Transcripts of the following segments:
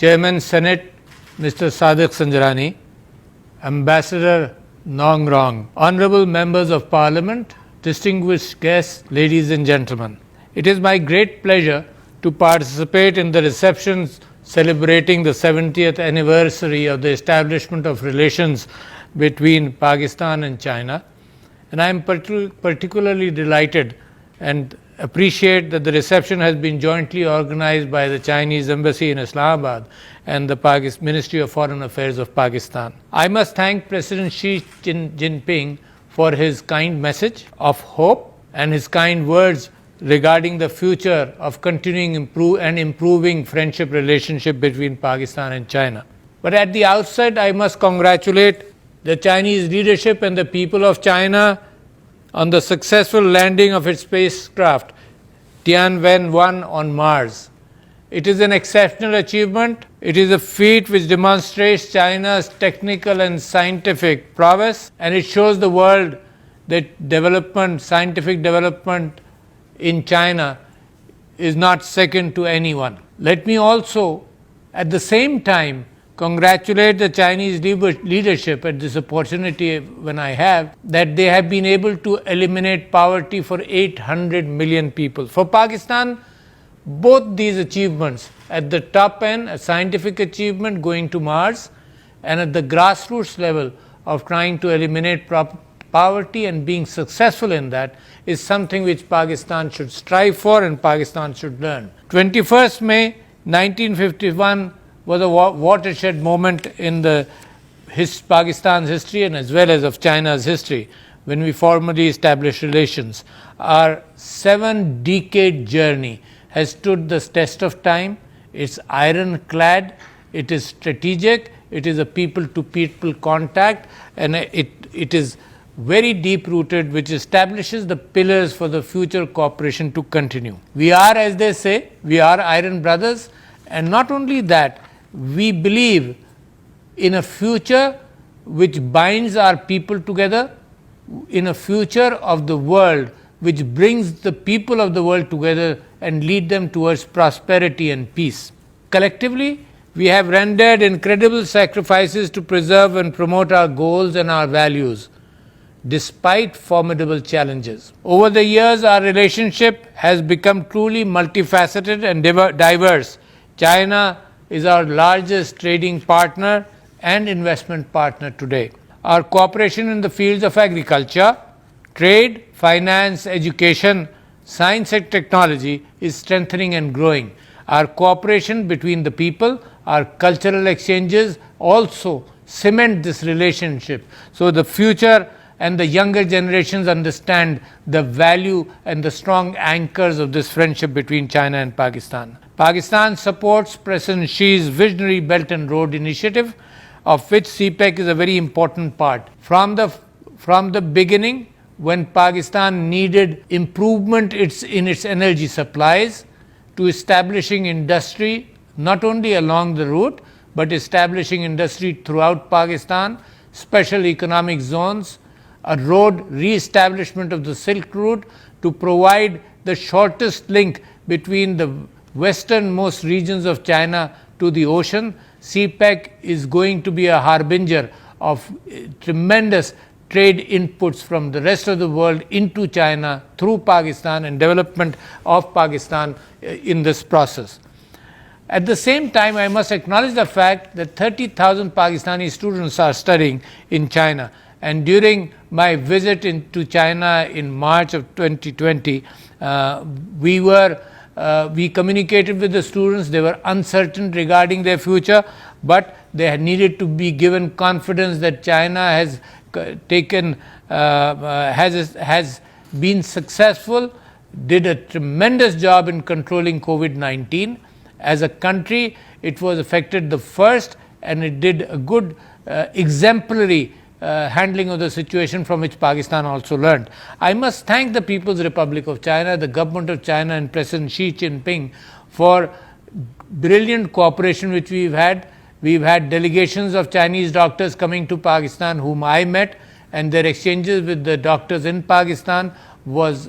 Chairman Senate Mr. Sadiq Sanjarani, Ambassador Nong Rong, Honorable Members of Parliament, distinguished guests, ladies and gentlemen. It is my great pleasure to participate in the receptions celebrating the 70th anniversary of the establishment of relations between Pakistan and China. And I am particularly delighted and appreciate that the reception has been jointly organized by the Chinese Embassy in Islamabad and the Ministry of Foreign Affairs of Pakistan. I must thank President Xi Jinping for his kind message of hope and his kind words regarding the future of continuing improving friendship relationship between Pakistan and China. But at the outset, I must congratulate the Chinese leadership and the people of China on the successful landing of its spacecraft Tianwen-1 on Mars. It is an exceptional achievement. It is a feat which demonstrates China's technical and scientific prowess, and it shows the world that scientific development in China is not second to anyone. Let me also, at the same time, congratulate the Chinese leadership at this opportunity when I have, that they have been able to eliminate poverty for 800 million people. For Pakistan, both these achievements, at the top end, a scientific achievement going to Mars, and at the grassroots level of trying to eliminate poverty and being successful in that, is something which Pakistan should strive for and Pakistan should learn. 21st May 1951 was a watershed moment in Pakistan's history and as well as of China's history when we formally established relations. Our 7-decade journey has stood the test of time. It's ironclad, it is strategic, it is a people-to-people contact, and it is very deep-rooted, which establishes the pillars for the future cooperation to continue. We are, as they say, we are iron brothers, and not only that, we believe in a future which binds our people together, in a future of the world which brings the people of the world together and lead them towards prosperity and peace. Collectively, we have rendered incredible sacrifices to preserve and promote our goals and our values, despite formidable challenges. Over the years, our relationship has become truly multifaceted and diverse. China is our largest trading partner and investment partner today. Our cooperation in the fields of agriculture, trade, finance, education, science and technology is strengthening and growing. Our cooperation between the people, our cultural exchanges also cement this relationship. So the future and the younger generations understand the value and the strong anchors of this friendship between China and Pakistan. Pakistan supports President Xi's visionary Belt and Road Initiative, of which CPEC is a very important part. From the beginning, when Pakistan needed improvement in its energy supplies, to establishing industry not only along the route, but establishing industry throughout Pakistan, special economic zones, a road re-establishment of the Silk Route to provide the shortest link between the westernmost regions of China to the ocean. CPEC is going to be a harbinger of tremendous trade inputs from the rest of the world into China through Pakistan and development of Pakistan in this process. At the same time, I must acknowledge the fact that 30,000 Pakistani students are studying in China. And during my visit to China in March of 2020, we communicated with the students. They were uncertain regarding their future, but they had needed to be given confidence that China has been successful, did a tremendous job in controlling COVID-19. As a country, it was affected the first, and it did a good exemplary handling of the situation from which Pakistan also learned. I must thank the People's Republic of China, the government of China and President Xi Jinping for brilliant cooperation which we've had. We've had delegations of Chinese doctors coming to Pakistan whom I met, and their exchanges with the doctors in Pakistan was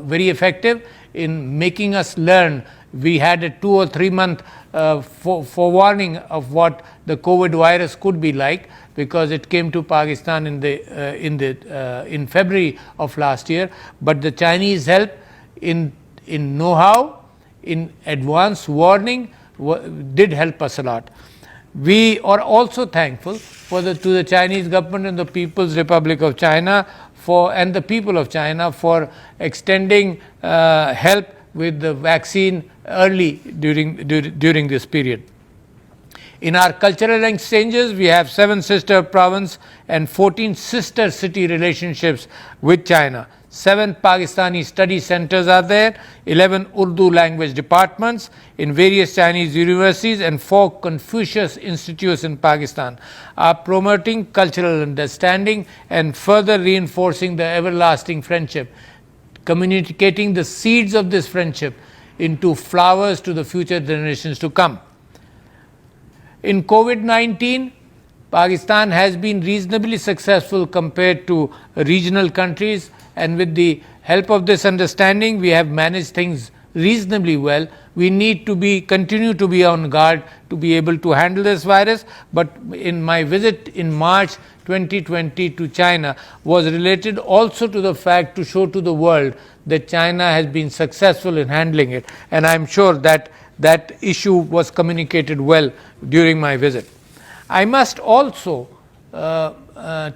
very effective in making us learn. We had a 2 or 3 month forewarning of what the COVID virus could be like, because it came to Pakistan in February of last year. But the Chinese help in know-how, in advance warning, did help us a lot. We are also thankful to the Chinese government and the People's Republic of China and the people of China for extending help with the vaccine early during this period. In our cultural exchanges, we have 7 sister province and 14 sister city relationships with China. 7 Pakistani study centers are there, 11 Urdu language departments in various Chinese universities, and 4 Confucius institutes in Pakistan are promoting cultural understanding and further reinforcing the everlasting friendship, communicating the seeds of this friendship into flowers to the future generations to come. In COVID-19, Pakistan has been reasonably successful compared to regional countries, and with the help of this understanding, we have managed things reasonably well. We need to continue to be on guard to be able to handle this virus. But in my visit in March 2020 to China was related also to the fact to show to the world that China has been successful in handling it, and I'm sure that that issue was communicated well during my visit. I must also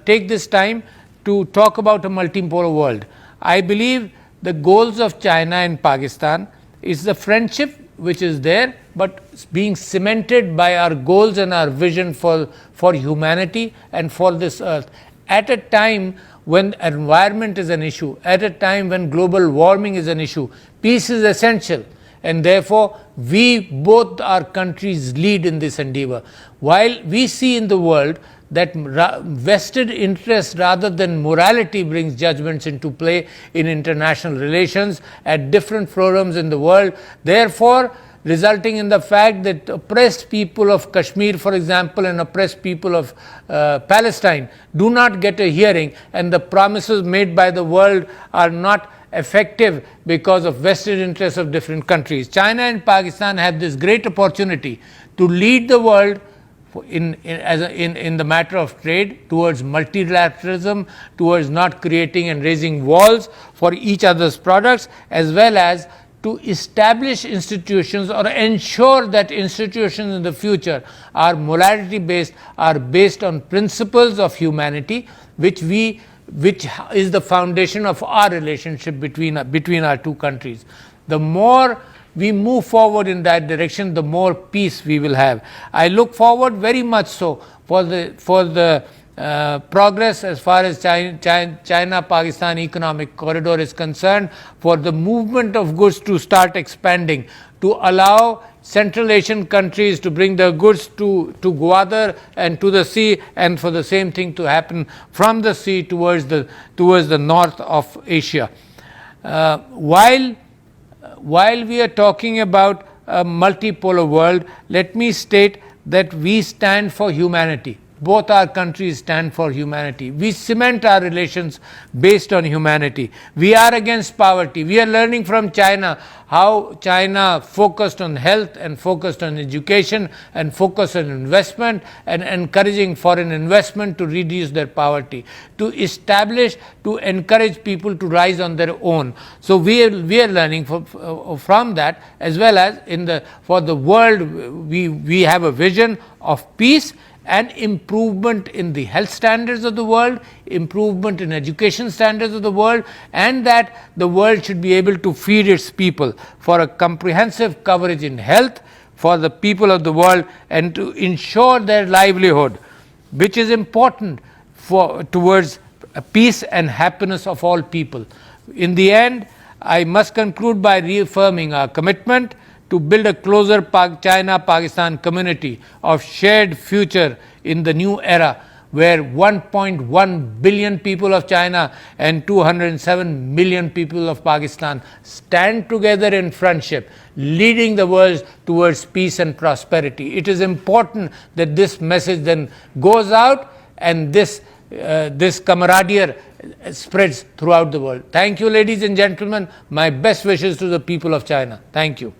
take this time to talk about a multipolar world. I believe the goals of China and Pakistan is the friendship which is there, but being cemented by our goals and our vision for humanity and for this earth. At a time when environment is an issue, at a time when global warming is an issue, peace is essential. And therefore, both our countries lead in this endeavor. While we see in the world that vested interest rather than morality brings judgments into play in international relations at different forums in the world, therefore resulting in the fact that oppressed people of Kashmir, for example, and oppressed people of Palestine do not get a hearing, and the promises made by the world are not effective because of vested interests of different countries. China and Pakistan have this great opportunity to lead the world in the matter of trade, towards multilateralism, towards not creating and raising walls for each other's products, as well as to establish institutions or ensure that institutions in the future are morality based, are based on principles of humanity, which is the foundation of our relationship between our two countries. The more we move forward in that direction, the more peace we will have. I look forward very much so for the progress as far as China-Pakistan economic corridor is concerned, for the movement of goods to start expanding, to allow Central Asian countries to bring their goods to Gwadar and to the sea, and for the same thing to happen from the sea towards the north of Asia. While we are talking about a multipolar world, let me state that we stand for humanity. Both our countries stand for humanity. We cement our relations based on humanity. We are against poverty. We are learning from China how China focused on health and focused on education and focused on investment and encouraging foreign investment to reduce their poverty, to encourage people to rise on their own. So we are learning from that, as well as for the world we have a vision of peace and improvement in the health standards of the world, improvement in education standards of the world, and that the world should be able to feed its people, for a comprehensive coverage in health for the people of the world, and to ensure their livelihood, which is important towards peace and happiness of all people. In the end, I must conclude by reaffirming our commitment to build a closer China-Pakistan community of shared future in the new era, where 1.1 billion people of China and 207 million people of Pakistan stand together in friendship, leading the world towards peace and prosperity. It is important that this message then goes out, and this this camaraderie spreads throughout the world. Thank you, ladies and gentlemen. My best wishes to the people of China. Thank you.